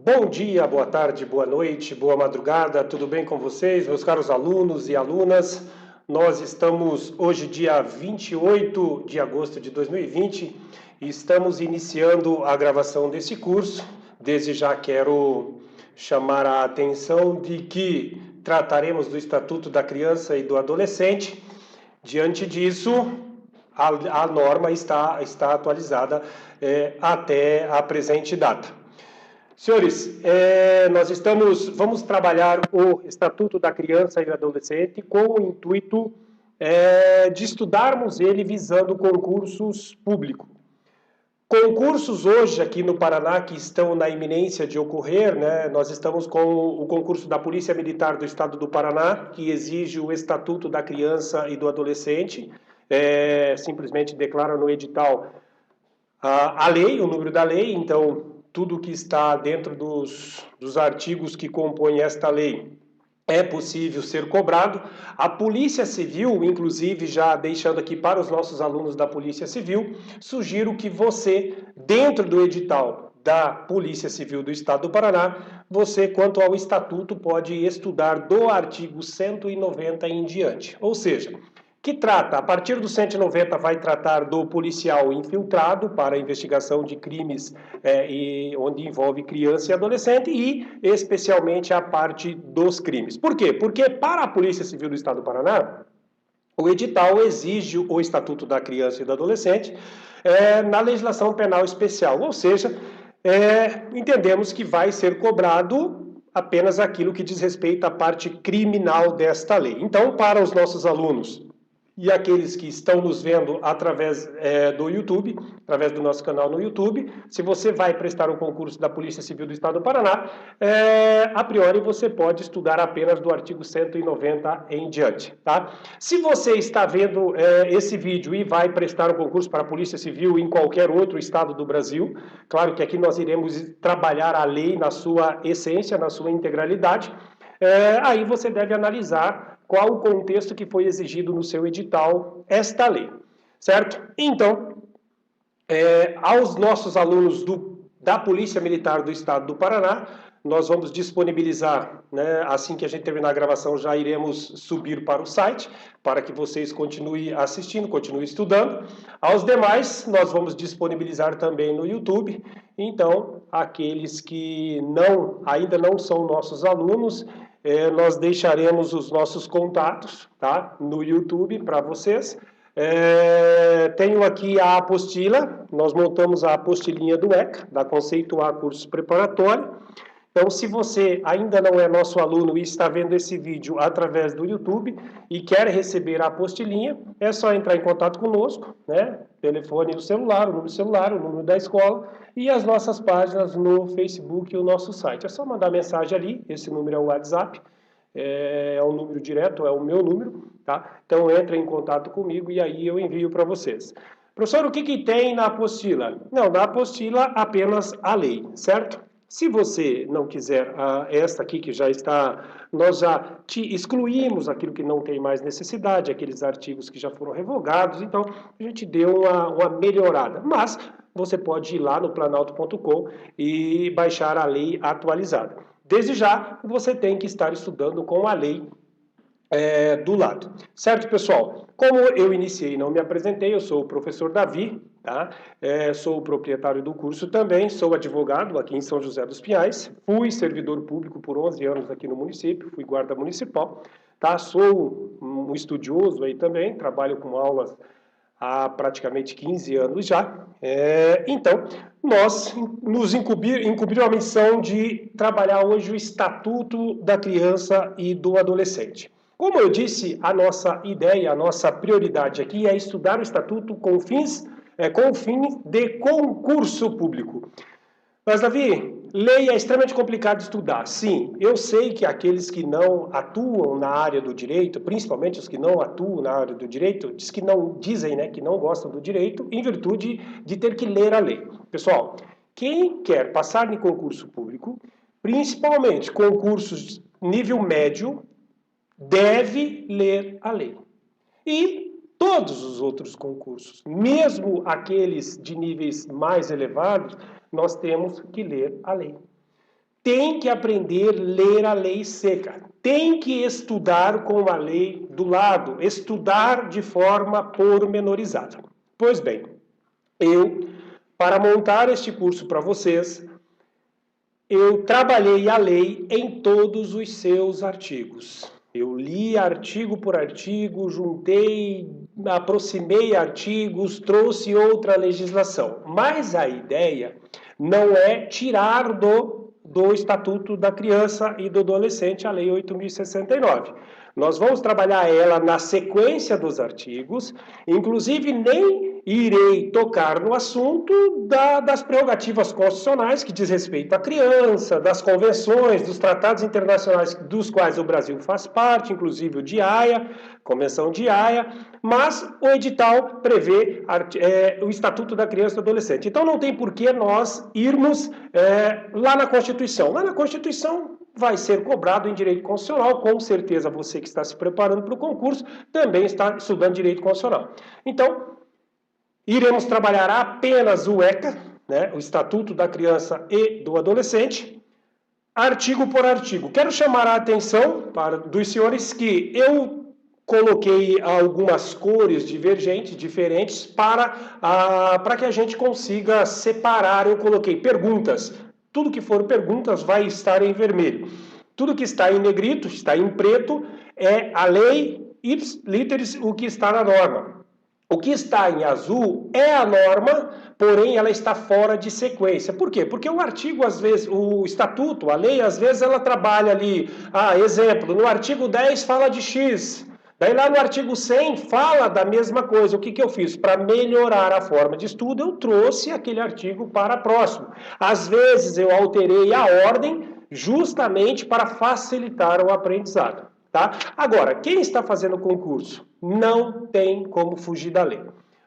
Bom dia, boa tarde, boa noite, boa madrugada, tudo bem com vocês, meus caros alunos e alunas? Nós estamos hoje, dia 28 de agosto de 2020, e estamos iniciando a gravação desse curso. Desde já quero chamar a atenção de que trataremos do Estatuto da Criança e do Adolescente. Diante disso, a norma está atualizada até a presente data. Senhores, vamos trabalhar o Estatuto da Criança e do Adolescente com o intuito de estudarmos ele visando concursos públicos. Concursos hoje aqui no Paraná que estão na iminência de ocorrer, né? Nós estamos com o concurso da Polícia Militar do Estado do Paraná, que exige o Estatuto da Criança e do Adolescente, simplesmente declara no edital a lei, o número da lei, então tudo que está dentro dos artigos que compõem esta lei é possível ser cobrado. A Polícia Civil, inclusive, já deixando aqui para os nossos alunos da Polícia Civil, sugiro que você, dentro do edital da Polícia Civil do Estado do Paraná, você, quanto ao Estatuto, pode estudar do artigo 190 em diante. Ou seja, que trata, a partir do 190 vai tratar do policial infiltrado para a investigação de crimes onde envolve criança e adolescente e especialmente a parte dos crimes. Por quê? Porque para a Polícia Civil do Estado do Paraná, o edital exige o Estatuto da Criança e do Adolescente na legislação penal especial, ou seja, entendemos que vai ser cobrado apenas aquilo que diz respeito à parte criminal desta lei. Então, para os nossos alunos e aqueles que estão nos vendo através do YouTube, através do nosso canal no YouTube, se você vai prestar um concurso da Polícia Civil do Estado do Paraná, a priori você pode estudar apenas do artigo 190 em diante, tá? Se você está vendo esse vídeo e vai prestar um concurso para a Polícia Civil em qualquer outro estado do Brasil, claro que aqui nós iremos trabalhar a lei na sua essência, na sua integralidade, aí você deve analisar qual o contexto que foi exigido no seu edital esta lei, certo? Então, aos nossos alunos da Polícia Militar do Estado do Paraná, nós vamos disponibilizar, né, assim que a gente terminar a gravação, já iremos subir para o site, para que vocês continuem assistindo, continuem estudando. Aos demais, nós vamos disponibilizar também no YouTube. Então, aqueles que ainda não são nossos alunos, nós deixaremos os nossos contatos, tá, no YouTube para vocês. Tenho aqui a apostila, nós montamos a apostilinha do ECA, da Conceituar Curso Preparatório. Então, se você ainda não é nosso aluno e está vendo esse vídeo através do YouTube e quer receber a apostilinha, é só entrar em contato conosco, né? Telefone do celular, o número da escola e as nossas páginas no Facebook e o nosso site. É só mandar mensagem ali, esse número é o WhatsApp, é um número direto, é o meu número, tá? Então, entra em contato comigo e aí eu envio para vocês. Professor, o que tem na apostila? Não, na apostila apenas a lei, certo? Se você não quiser esta aqui que já está, nós já te excluímos aquilo que não tem mais necessidade, aqueles artigos que já foram revogados, então a gente deu uma melhorada. Mas você pode ir lá no planalto.com e baixar a lei atualizada. Desde já, você tem que estar estudando com a lei do lado. Certo, pessoal? Como eu iniciei e não me apresentei, eu sou o professor Davi, tá? Sou o proprietário do curso também, sou advogado aqui em São José dos Pinhais, fui servidor público por 11 anos aqui no município, fui guarda municipal, tá? Sou um estudioso aí também, trabalho com aulas há praticamente 15 anos já. Então, nós nos incumbiu a missão de trabalhar hoje o Estatuto da Criança e do Adolescente. Como eu disse, a nossa ideia, a nossa prioridade aqui é estudar o Estatuto com fins de concurso público. Mas, Davi, lei é extremamente complicado de estudar. Sim, eu sei que aqueles que não atuam na área do direito, principalmente os que não atuam na área do direito, dizem, né, que não gostam do direito em virtude de ter que ler a lei. Pessoal, quem quer passar em concurso público, principalmente concursos nível médio, deve ler a lei. E todos os outros concursos, mesmo aqueles de níveis mais elevados, nós temos que ler a lei. tem que aprender a ler a lei seca. Tem que estudar com a lei do lado, estudar de forma pormenorizada. Pois bem, para montar este curso para vocês, eu trabalhei a lei em todos os seus artigos. Eu li artigo por artigo, juntei, aproximei artigos, trouxe outra legislação. Mas a ideia não é tirar do Estatuto da Criança e do Adolescente a Lei 8.069. Nós vamos trabalhar ela na sequência dos artigos, inclusive nem irei tocar no assunto das prerrogativas constitucionais que diz respeito à criança, das convenções, dos tratados internacionais dos quais o Brasil faz parte, inclusive o de Haia, Convenção de Haia, mas o edital prevê o Estatuto da Criança e do Adolescente. Então não tem por que nós irmos lá na Constituição. Lá na Constituição vai ser cobrado em direito constitucional, com certeza você que está se preparando para o concurso também está estudando direito constitucional. Então, iremos trabalhar apenas o ECA, né, o Estatuto da Criança e do Adolescente, artigo por artigo. Quero chamar a atenção dos senhores que eu coloquei algumas cores divergentes, diferentes, para que a gente consiga separar. Eu coloquei perguntas. Tudo que for perguntas vai estar em vermelho. Tudo que está em negrito, está em preto, é a lei ipsis o que está na norma. O que está em azul é a norma, porém ela está fora de sequência. Por quê? Porque o artigo, às vezes, o estatuto, a lei, às vezes ela trabalha ali, exemplo, no artigo 10 fala de X, daí lá no artigo 100 fala da mesma coisa. O que eu fiz? Para melhorar a forma de estudo, eu trouxe aquele artigo para próximo. Às vezes eu alterei a ordem justamente para facilitar o aprendizado. Tá? Agora, quem está fazendo o concurso não tem como fugir da lei.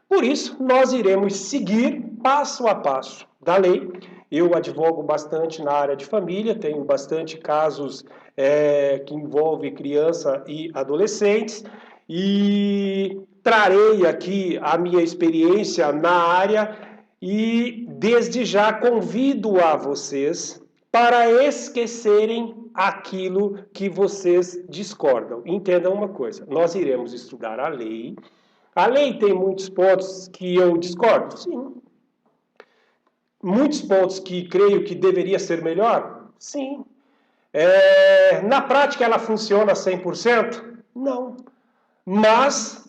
Por isso, nós iremos seguir passo a passo da lei. Eu advogo bastante na área de família, tenho bastante casos que envolvem criança e adolescentes, e trarei aqui a minha experiência na área e, desde já, convido a vocês para esquecerem aquilo que vocês discordam. Entendam uma coisa, nós iremos estudar a lei. A lei tem muitos pontos que eu discordo? Sim. Muitos pontos que creio que deveria ser melhor? Sim. Na prática ela funciona 100%? Não. Mas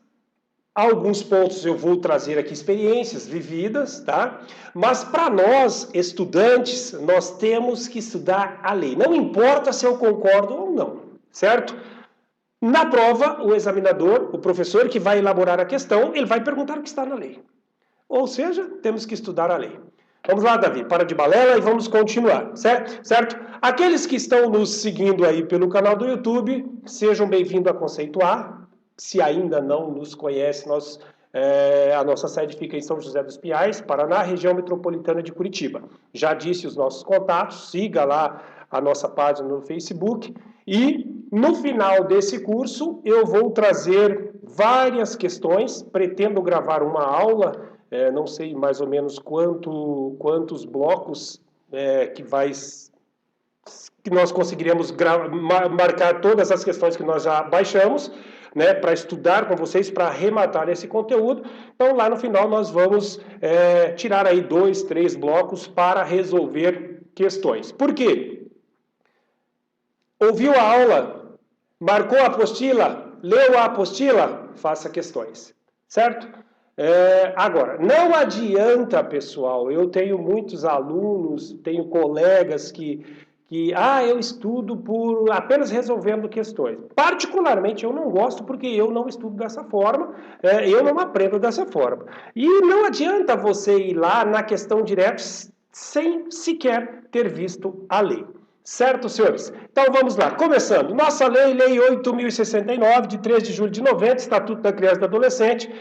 alguns pontos eu vou trazer aqui experiências vividas, tá? Mas para nós, estudantes, nós temos que estudar a lei. Não importa se eu concordo ou não, certo? Na prova, o examinador, o professor que vai elaborar a questão, ele vai perguntar o que está na lei. Ou seja, temos que estudar a lei. Vamos lá, Davi, para de balela e vamos continuar, certo? Aqueles que estão nos seguindo aí pelo canal do YouTube, sejam bem-vindos a Conceituar. Se ainda não nos conhece, a nossa sede fica em São José dos Pinhais, Paraná, região metropolitana de Curitiba. Já disse os nossos contatos, siga lá a nossa página no Facebook. E no final desse curso eu vou trazer várias questões, pretendo gravar uma aula, não sei mais ou menos quantos blocos que nós conseguiremos marcar todas as questões que nós já baixamos, né, para estudar com vocês, para arrematar esse conteúdo. Então, lá no final, nós vamos tirar aí 2, 3 blocos para resolver questões. Por quê? Ouviu a aula? Marcou a apostila? Leu a apostila? Faça questões, certo? Agora, não adianta, pessoal, eu tenho muitos alunos, tenho colegas que eu estudo por apenas resolvendo questões. Particularmente, eu não gosto porque eu não estudo dessa forma, eu não aprendo dessa forma. E não adianta você ir lá na questão direta sem sequer ter visto a lei. Certo, senhores? Então, vamos lá. Começando. Nossa lei, Lei 8.069, de 3 de julho de 90, Estatuto da Criança e do Adolescente.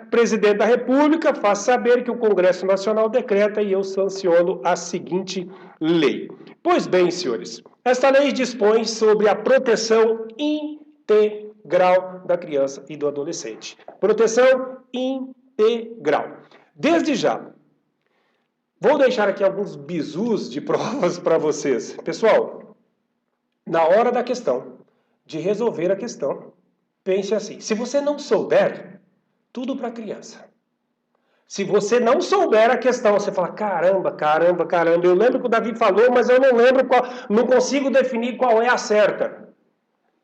Presidente da República faz saber que o Congresso Nacional decreta e eu sanciono a seguinte lei. Pois bem, senhores, esta lei dispõe sobre a proteção integral da criança e do adolescente. Proteção integral. Desde já, Vou deixar aqui alguns bizus de provas para vocês. Pessoal, na hora da questão, de resolver a questão, pense assim. Se você não souber, tudo para criança. Se você não souber a questão, você fala, caramba, eu lembro que o Davi falou, mas eu não lembro não consigo definir qual é a certa.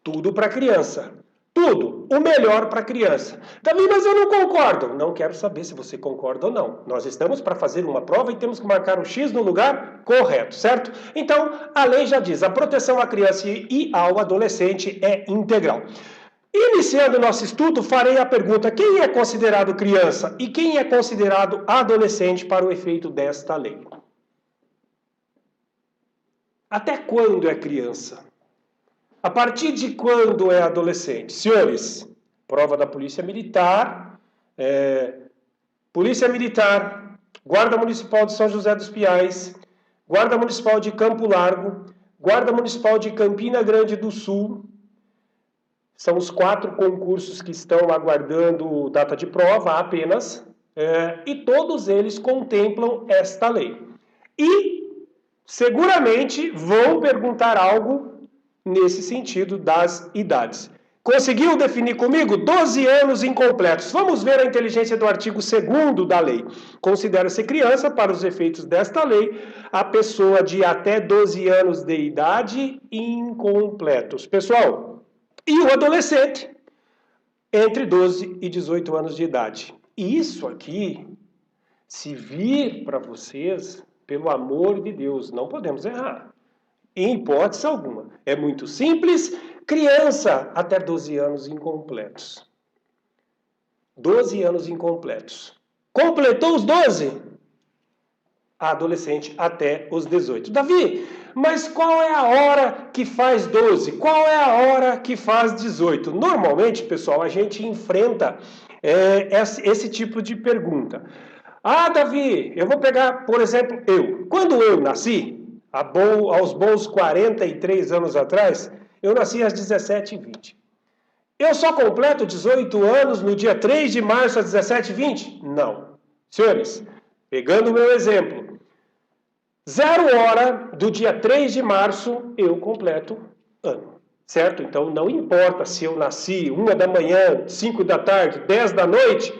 Tudo para criança. Tudo. O melhor para criança. Davi, mas eu não concordo. Não quero saber se você concorda ou não. Nós estamos para fazer uma prova e temos que marcar o X no lugar correto, certo? Então, a lei já diz, a proteção à criança e ao adolescente é integral. Iniciando o nosso estudo, farei a pergunta, quem é considerado criança e quem é considerado adolescente para o efeito desta lei? Até quando é criança? A partir de quando é adolescente? Senhores, prova da Polícia Militar, Guarda Municipal de São José dos Pinhais, Guarda Municipal de Campo Largo, Guarda Municipal de Campina Grande do Sul. São os 4 concursos que estão aguardando data de prova apenas, e todos eles contemplam esta lei. E seguramente vão perguntar algo nesse sentido das idades. Conseguiu definir comigo? 12 anos incompletos. Vamos ver a inteligência do artigo 2º da lei. Considera-se criança, para os efeitos desta lei, a pessoa de até 12 anos de idade incompletos. Pessoal, e o adolescente entre 12 e 18 anos de idade. E isso aqui, se vir para vocês, pelo amor de Deus, não podemos errar. Em hipótese alguma. É muito simples. Criança até 12 anos incompletos. 12 anos incompletos. Completou os 12? Adolescente até os 18. Davi, mas qual é a hora que faz 12? Qual é a hora que faz 18? Normalmente, pessoal, a gente enfrenta esse tipo de pergunta. Ah, Davi, eu vou pegar, por exemplo, eu. Quando eu nasci, aos bons 43 anos atrás, eu nasci às 17h20. Eu só completo 18 anos no dia 3 de março às 17h20? Não. Senhores, pegando o meu exemplo, 0 hora do dia 3 de março, eu completo ano. Certo? Então, não importa se eu nasci 1 da manhã, 5 da tarde, 10 da noite,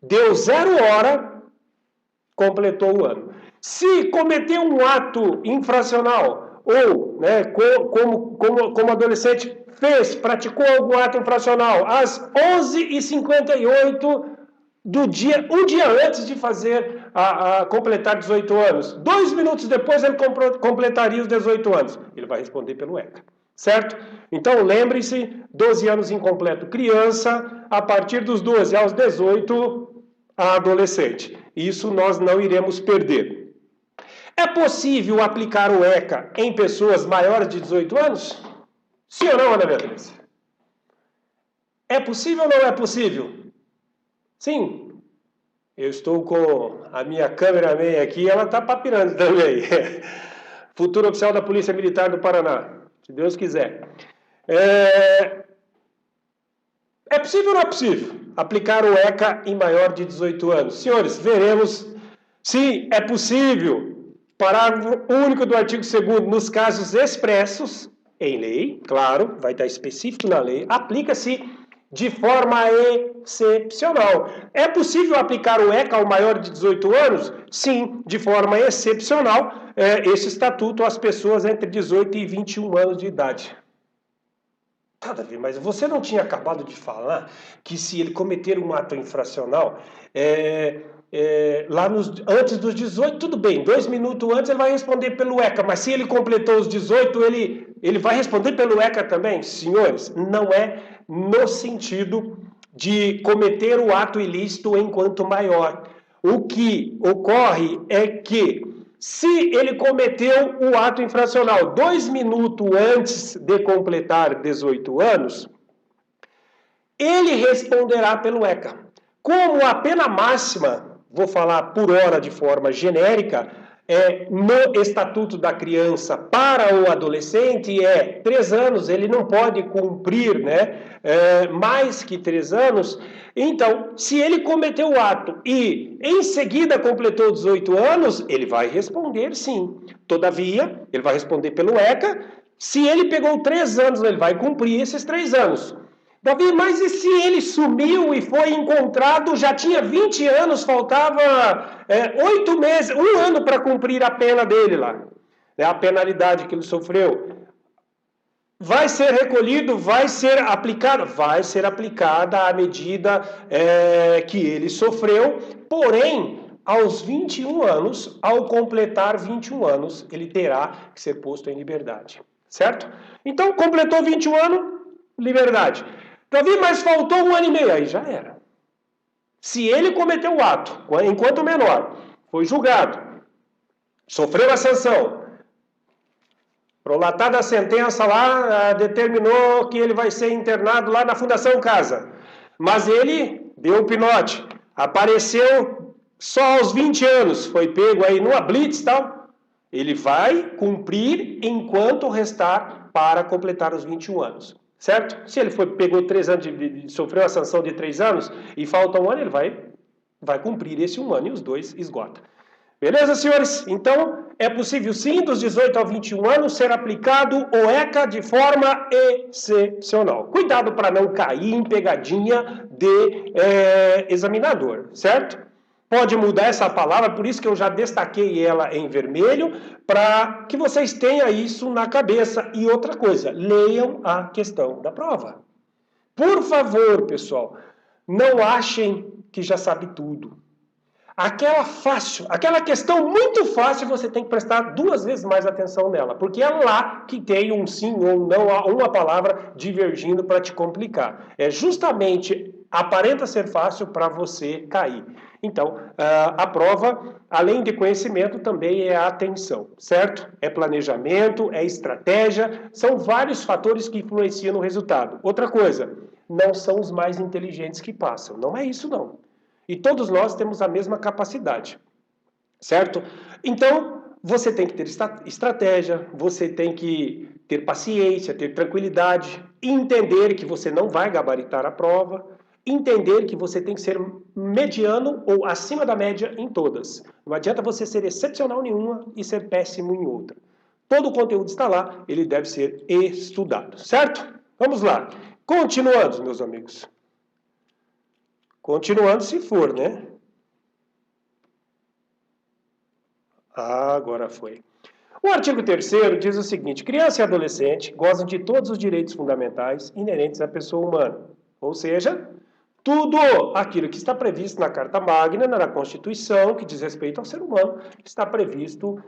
deu 0 hora, completou o ano. Se cometeu um ato infracional, ou, né, como adolescente praticou algum ato infracional, às 11h58 do dia, um dia antes de fazer completar 18 anos, 2 minutos depois ele completaria os 18 anos. Ele vai responder pelo ECA. Certo? Então, lembre-se, 12 anos incompleto criança, a partir dos 12 aos 18, adolescente. Isso nós não iremos perder. É possível aplicar o ECA em pessoas maiores de 18 anos? Sim ou não, Ana Beatriz? É possível ou não é possível? Sim. Eu estou com a minha cameraman aqui, ela está papirando também. Futuro oficial da Polícia Militar do Paraná. Se Deus quiser. É possível ou não é possível aplicar o ECA em maior de 18 anos? Senhores, veremos se é possível. Parágrafo único do artigo 2º, nos casos expressos em lei, claro, vai estar específico na lei, aplica-se de forma excepcional. É possível aplicar o ECA ao maior de 18 anos? Sim, de forma excepcional, esse estatuto às pessoas entre 18 e 21 anos de idade. Tá, Davi, mas você não tinha acabado de falar que se ele cometer um ato infracional, antes dos 18, tudo bem, 2 minutos antes ele vai responder pelo ECA, mas se ele completou os 18, ele vai responder pelo ECA também? Senhores, não é no sentido de cometer o ato ilícito enquanto maior. O que ocorre é que, se ele cometeu o ato infracional 2 minutos antes de completar 18 anos, ele responderá pelo ECA. Como a pena máxima, vou falar por hora de forma genérica, no Estatuto da Criança para o adolescente 3 anos, ele não pode cumprir, né, mais que 3 anos. Então, se ele cometeu o ato e em seguida completou 18 anos, ele vai responder sim. Todavia, ele vai responder pelo ECA. Se ele pegou 3 anos, ele vai cumprir esses 3 anos. Davi, mas e se ele sumiu e foi encontrado, já tinha 20 anos, faltava 8 meses, 1 ano para cumprir a pena dele lá, a penalidade que ele sofreu? Vai ser recolhido, vai ser aplicada a medida que ele sofreu, porém, aos 21 anos, ao completar 21 anos, ele terá que ser posto em liberdade, certo? Então, completou 21 anos, liberdade. Davi, mas faltou 1 ano e meio, aí já era. Se ele cometeu o ato, enquanto menor, foi julgado, sofreu a sanção, prolatada a sentença lá, determinou que ele vai ser internado lá na Fundação Casa, mas ele deu o pinote, apareceu só aos 20 anos, foi pego aí numa blitz e tal, ele vai cumprir enquanto restar para completar os 21 anos. Certo? Se ele pegou 3 anos, sofreu a sanção de 3 anos e falta 1 ano, ele vai cumprir esse 1 ano e os 2 esgota. Beleza, senhores? Então, é possível sim, dos 18 aos 21 anos, ser aplicado o ECA de forma excepcional. Cuidado para não cair em pegadinha de examinador, certo? Pode mudar essa palavra, por isso que eu já destaquei ela em vermelho, para que vocês tenham isso na cabeça. E outra coisa, leiam a questão da prova. Por favor, pessoal, não achem que já sabe tudo. Aquela questão muito fácil, você tem que prestar 2 vezes mais atenção nela, porque é lá que tem um sim ou não, uma palavra divergindo para te complicar. É justamente, aparenta ser fácil para você cair. Então, a prova, além de conhecimento, também é atenção, certo? É planejamento, é estratégia, são vários fatores que influenciam no resultado. Outra coisa, não são os mais inteligentes que passam, não é isso não. E todos nós temos a mesma capacidade, certo? Então, você tem que ter estratégia, você tem que ter paciência, ter tranquilidade, entender que você não vai gabaritar a prova, entender que você tem que ser mediano ou acima da média em todas. Não adianta você ser excepcional em uma e ser péssimo em outra. Todo o conteúdo está lá, ele deve ser estudado, certo? Vamos lá. Continuando, meus amigos. Continuando se for, né? Agora foi. O artigo 3º diz o seguinte: criança e adolescente gozam de todos os direitos fundamentais inerentes à pessoa humana. Ou seja, tudo aquilo que está previsto na Carta Magna, na Constituição, que diz respeito ao ser humano, está previsto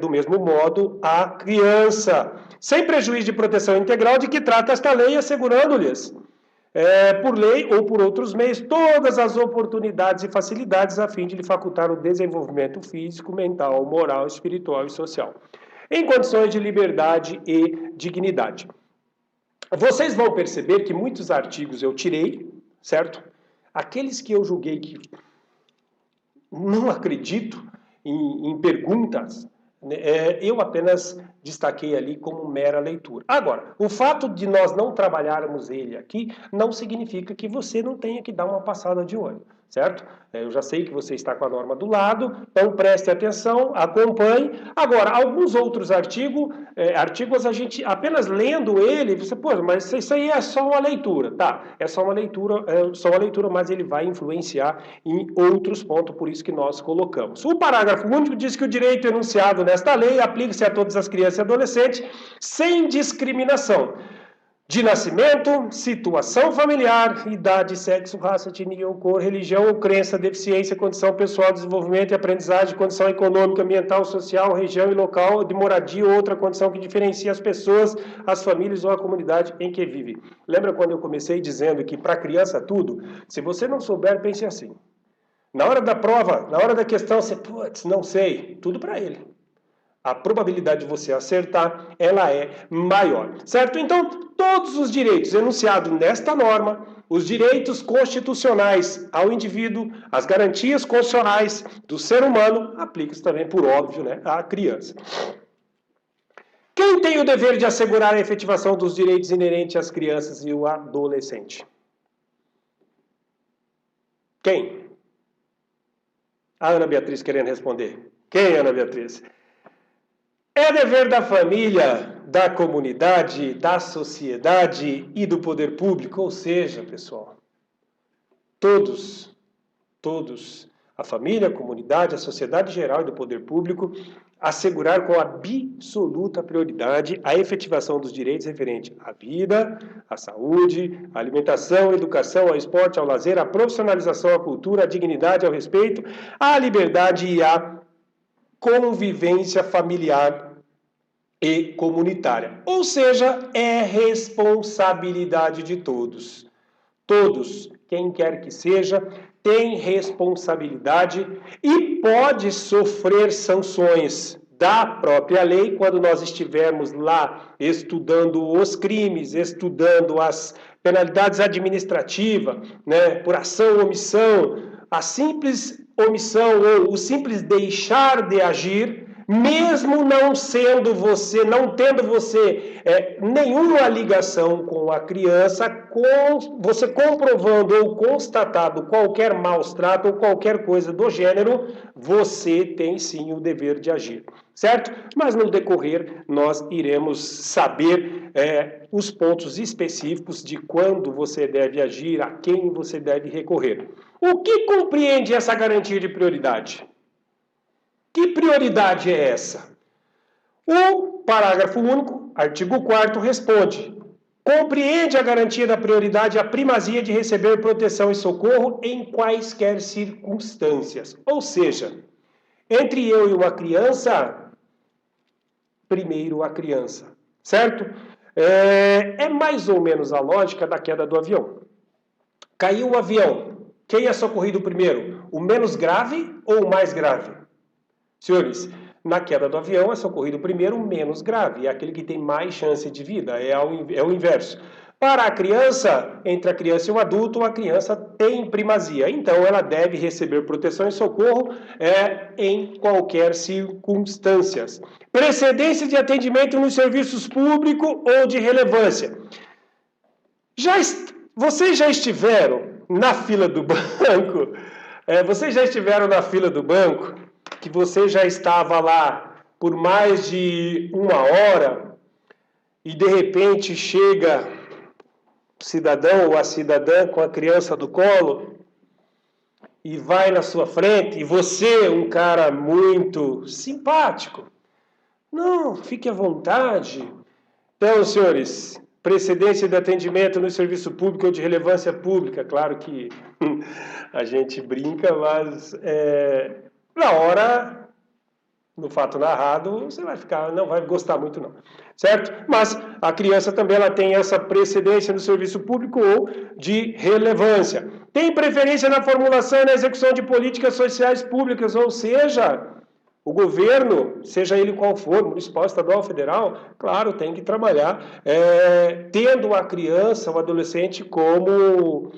do mesmo modo à criança, sem prejuízo de proteção integral de que trata esta lei, assegurando-lhes, por lei ou por outros meios, todas as oportunidades e facilidades a fim de lhe facultar o desenvolvimento físico, mental, moral, espiritual e social, em condições de liberdade e dignidade. Vocês vão perceber que muitos artigos eu tirei, certo? Aqueles que eu julguei que não acredito em perguntas, eu apenas destaquei ali como mera leitura. Agora, o fato de nós não trabalharmos ele aqui não significa que você não tenha que dar uma passada de olho, certo? Eu já sei que você está com a norma do lado, então preste atenção, acompanhe. Agora, alguns outros artigos a gente apenas lendo ele, você, pô, mas isso aí é só uma leitura, tá? É só uma leitura, mas ele vai influenciar em outros pontos, por isso que nós colocamos. O parágrafo único diz que o direito enunciado nesta lei aplica-se a todas as crianças e adolescentes sem discriminação de nascimento, situação familiar, idade, sexo, raça, etnia ou cor, religião ou crença, deficiência, condição pessoal, desenvolvimento e aprendizagem, condição econômica, ambiental, social, região e local de moradia ou outra condição que diferencia as pessoas, as famílias ou a comunidade em que vive. Lembra quando eu comecei dizendo que para criança tudo? Se você não souber, pense assim. Na hora da prova, na hora da questão, você, putz, não sei, tudo para ele. a probabilidade de você acertar, ela é maior, certo? Então, todos os direitos enunciados nesta norma, os direitos constitucionais ao indivíduo, as garantias constitucionais do ser humano, aplicam-se também, por óbvio, né, à criança. Quem tem o dever de assegurar a efetivação dos direitos inerentes às crianças e ao adolescente? Quem? A Ana Beatriz querendo responder. Quem, Ana Beatriz? É dever da família, da comunidade, da sociedade e do poder público, ou seja, pessoal, todos, a família, a comunidade, a sociedade geral e do poder público, assegurar com absoluta prioridade a efetivação dos direitos referentes à vida, à saúde, à alimentação, à educação, ao esporte, ao lazer, à profissionalização, à cultura, à dignidade, ao respeito, à liberdade e à convivência familiar e comunitária. Ou seja, é responsabilidade de todos. Todos, quem quer que seja, tem responsabilidade e pode sofrer sanções da própria lei quando nós estivermos lá estudando os crimes, estudando as penalidades administrativas, né, por ação ou omissão, a simples omissão ou o simples deixar de agir, mesmo não sendo você, não tendo você nenhuma ligação com a criança, você comprovando ou constatado qualquer maus-trato ou qualquer coisa do gênero, você tem sim o dever de agir, certo? Mas no decorrer nós iremos saber os pontos específicos de quando você deve agir, a quem você deve recorrer. O que compreende essa garantia de prioridade? Que prioridade é essa? O parágrafo único, artigo 4º, responde: compreende a garantia da prioridade a primazia de receber proteção e socorro em quaisquer circunstâncias. Ou seja, entre eu e uma criança, primeiro a criança, certo? É mais ou menos a lógica da queda do avião. Caiu o avião, quem é socorrido primeiro? O menos grave ou o mais grave? Senhores, na queda do avião é socorrido primeiro o menos grave, é aquele que tem mais chance de vida, é o inverso. Para a criança, entre a criança e o adulto, a criança tem primazia, então ela deve receber proteção e socorro em qualquer circunstância. Precedência de atendimento nos serviços públicos ou de relevância. Vocês já estiveram na fila do banco? Vocês já estiveram na fila do banco? Que você já estava lá por mais de 1 hora e de repente chega o cidadão ou a cidadã com a criança do colo e vai na sua frente e você, um cara muito simpático, não, fique à vontade. Então, senhores, precedência de atendimento no serviço público ou de relevância pública, claro que a gente brinca, mas na hora, no fato narrado, você não vai gostar muito não, certo? Mas a criança também ela tem essa precedência no serviço público ou de relevância. Tem preferência na formulação e na execução de políticas sociais públicas, ou seja, o governo, seja ele qual for, municipal, estadual, federal, claro, tem que trabalhar tendo a criança, o adolescente como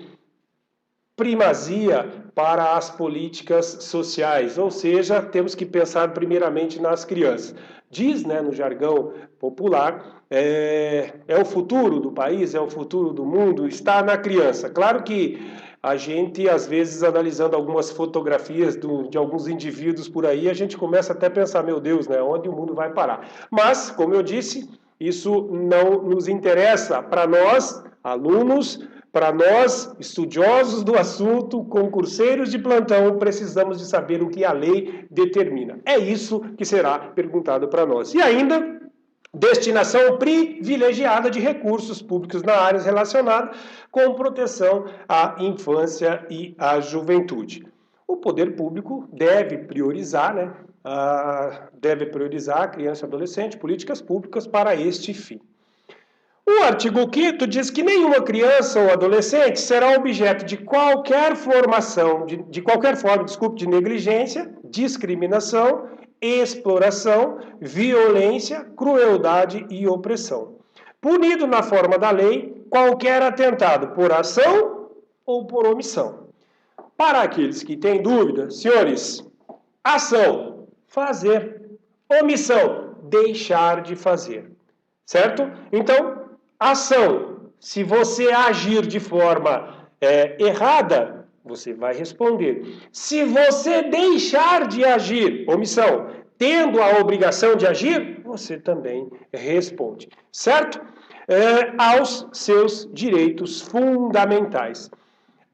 primazia para as políticas sociais, ou seja, temos que pensar primeiramente nas crianças. Diz, no jargão popular, é o futuro do país, é o futuro do mundo, está na criança. Claro que a gente, às vezes, analisando algumas fotografias de alguns indivíduos por aí, a gente começa até a pensar, meu Deus, onde o mundo vai parar? Mas, como eu disse, isso não nos interessa. Para nós, alunos, para nós, estudiosos do assunto, concurseiros de plantão, precisamos de saber o que a lei determina. É isso que será perguntado para nós. E ainda, destinação privilegiada de recursos públicos na área relacionada com proteção à infância e à juventude. O poder público deve priorizar, a criança e adolescente, políticas públicas para este fim. O artigo 5º diz que nenhuma criança ou adolescente será objeto de qualquer forma de negligência, discriminação exploração, violência, crueldade e opressão. Punido na forma da lei qualquer atentado por ação ou por omissão. Para aqueles que têm dúvida, senhores, ação, fazer. Omissão, deixar de fazer. Certo? Então, ação, se você agir de forma errada, você vai responder. Se você deixar de agir, omissão, tendo a obrigação de agir, você também responde. Certo? Aos seus direitos fundamentais.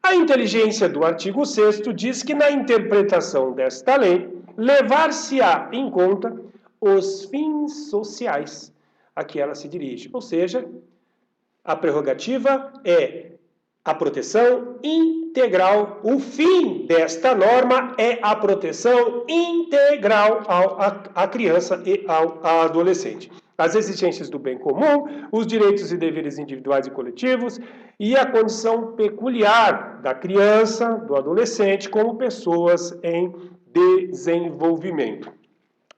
A inteligência do artigo 6º diz que na interpretação desta lei, levar-se-á em conta os fins sociais a que ela se dirige. Ou seja, a prerrogativa é a proteção integral. O fim desta norma é a proteção integral à criança e ao adolescente. As exigências do bem comum, os direitos e deveres individuais e coletivos e a condição peculiar da criança, do adolescente, como pessoas em desenvolvimento.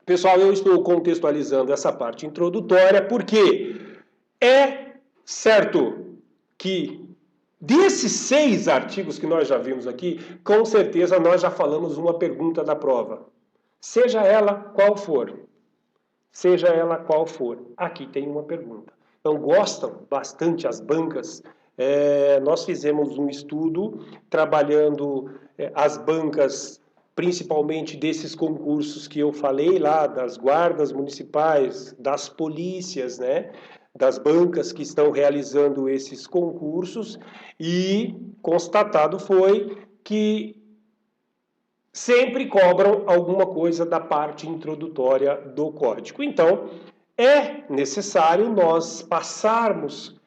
Pessoal, eu estou contextualizando essa parte introdutória porque é certo que desses 6 artigos que nós já vimos aqui, com certeza nós já falamos uma pergunta da prova. Seja ela qual for. Seja ela qual for. Aqui tem uma pergunta. Então, gostam bastante as bancas. Nós fizemos um estudo trabalhando as bancas, principalmente desses concursos que eu falei lá, das guardas municipais, das polícias, né? Das bancas que estão realizando esses concursos, e constatado foi que sempre cobram alguma coisa da parte introdutória do código. Então, é necessário nós passarmos,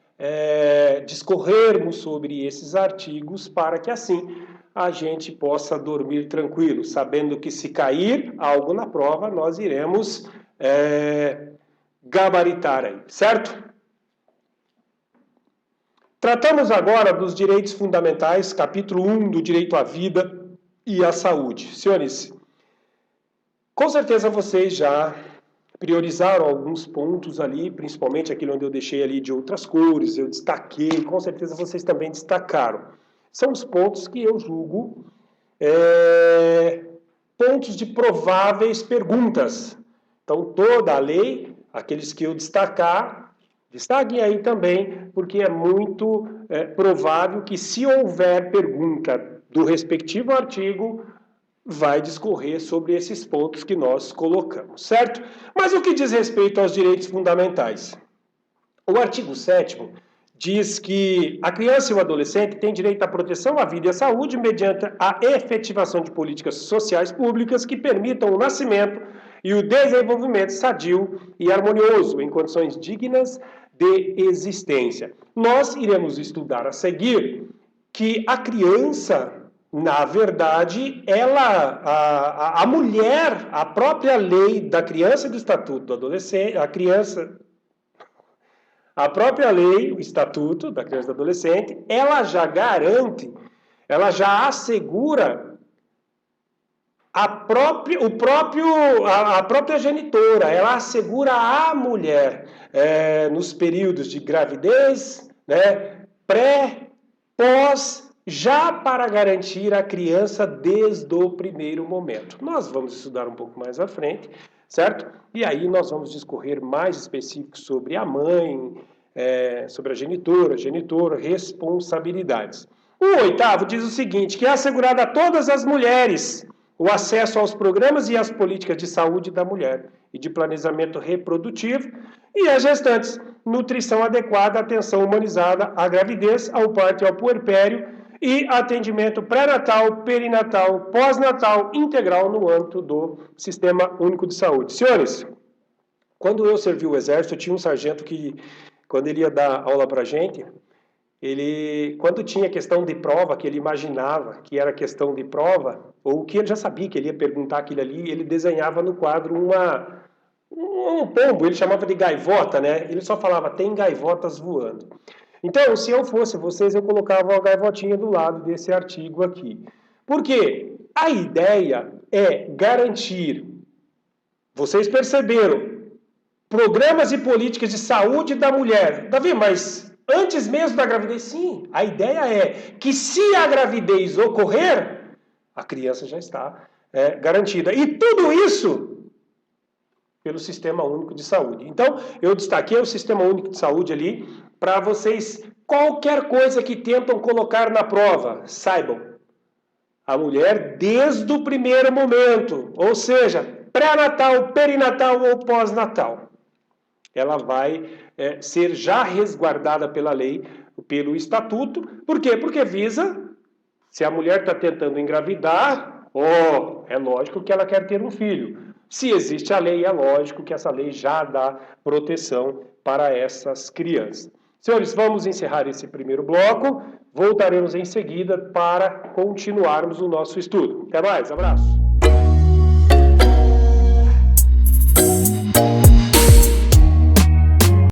discorrermos sobre esses artigos para que assim a gente possa dormir tranquilo, sabendo que se cair algo na prova, nós iremos gabaritar aí, certo? Tratamos agora dos direitos fundamentais, capítulo 1 do direito à vida e à saúde. Senhores, com certeza vocês já priorizaram alguns pontos ali, principalmente aquilo onde eu deixei ali de outras cores, eu destaquei, com certeza vocês também destacaram. São os pontos que eu julgo pontos de prováveis perguntas. Então, toda a lei, aqueles que eu destacar, destaquem aí também, porque é muito provável que, se houver pergunta do respectivo artigo, vai discorrer sobre esses pontos que nós colocamos, certo? Mas o que diz respeito aos direitos fundamentais? O artigo 7º diz que a criança e o adolescente têm direito à proteção à vida e à saúde mediante a efetivação de políticas sociais públicas que permitam o nascimento e o desenvolvimento sadio e harmonioso em condições dignas de existência. Nós iremos estudar a seguir que a criança, na verdade, a mulher, a própria lei da criança e do estatuto do adolescente, a própria lei, o estatuto da criança e do adolescente, ela já garante, ela já assegura a própria genitora, ela assegura à mulher nos períodos de gravidez, né, pré, pós, já para garantir a criança desde o primeiro momento. Nós vamos estudar um pouco mais à frente, certo? E aí nós vamos discorrer mais específicos sobre a mãe, sobre a genitora, responsabilidades. O 8º diz o seguinte, que é assegurado a todas as mulheres o acesso aos programas e às políticas de saúde da mulher e de planejamento reprodutivo e às gestantes, nutrição adequada, atenção humanizada à gravidez, ao parto e ao puerpério e atendimento pré-natal, perinatal, pós-natal integral no âmbito do Sistema Único de Saúde. Senhores, quando eu servi o Exército, tinha um sargento que, quando ele ia dar aula para a gente, quando tinha questão de prova, que ele imaginava que era questão de prova, ou que ele já sabia que ele ia perguntar aquilo ali, ele desenhava no quadro um pombo, ele chamava de gaivota, né? Ele só falava, tem gaivotas voando. Então, se eu fosse vocês, eu colocava uma gaivotinha do lado desse artigo aqui. Por quê? A ideia é garantir Vocês perceberam, programas e políticas de saúde da mulher. Davi, mas antes mesmo da gravidez, sim. A ideia é que se a gravidez ocorrer, a criança já está garantida. E tudo isso pelo Sistema Único de Saúde. Então, eu destaquei o Sistema Único de Saúde ali para vocês, qualquer coisa que tentam colocar na prova, saibam, a mulher desde o primeiro momento, ou seja, pré-natal, perinatal ou pós-natal, ela vai ser já resguardada pela lei, pelo estatuto. Por quê? Porque visa, se a mulher está tentando engravidar, é lógico que ela quer ter um filho. Se existe a lei, é lógico que essa lei já dá proteção para essas crianças. Senhores, vamos encerrar esse primeiro bloco. Voltaremos em seguida para continuarmos o nosso estudo. Até mais, abraço!